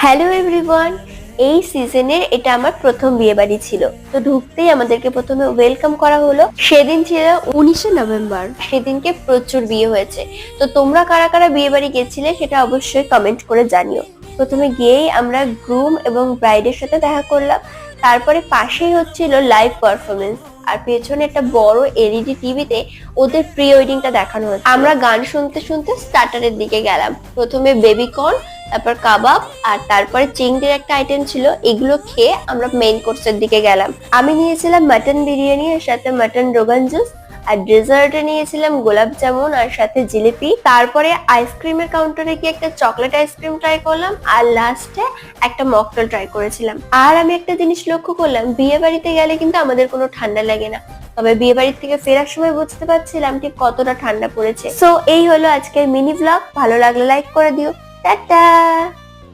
Hello everyone, এই সিজনের এটা আমার প্রথম বিয়ে বাড়ি ছিল। তো ঢুকতেই আমাদেরকে প্রথমে ওয়েলকাম করা হলো। সেদিন ছিল 19শে নভেম্বর। সেদিনকে প্রচুর বিয়ে হয়েছে। তো তোমরা কারা কারা বিয়ে বাড়ি গেছিলে সেটা অবশ্যই কমেন্ট করে জানিও। প্রথমে গিয়েই আমরা গ্রুম এবং ব্রাইডের সাথে দেখা করলাম। তারপরে পাশেই হচ্ছিল লাইভ পারফরমেন্স, আর পেছনে একটা বড় এলইডি টিভিতে ওদের প্রি ওয়েডিংটা দেখানো হচ্ছে। আমরা গান শুনতে শুনতে স্টার্টারের দিকে গেলাম। প্রথমে বেবি কর্ন, তারপর কাবাব, আর তারপরে চিংড়ির একটা আইটেম ছিল। এগুলো খেয়ে আমরা মেইন কোর্সের দিকে গেলাম। আমি নিয়েছিলাম মাটন বিরিয়ানি আর সাথে মাটন রোগান জুস, আর ডেজার্টে নিয়েছিলাম গোলাপ জামুন আর সাথে জিলিপি। তারপরে আইসক্রিমের কাউন্টারে গিয়ে একটা চকলেট আইসক্রিম ট্রাই করলাম, আর লাস্টে একটা মকটেল ট্রাই করেছিলাম। আর আমি একটা জিনিস লক্ষ্য করলাম, বিয়ে বাড়িতে গেলে কিন্তু আমাদের কোনো ঠান্ডা লাগে না, তবে বিয়ে বাড়ির থেকে ফেরার সময় বুঝতে পারছিলাম ঠিক কতটা ঠান্ডা পড়েছে। সো এই হলো আজকের মিনি ব্লগ। ভালো লাগলে লাইক করে দিও। টাটা।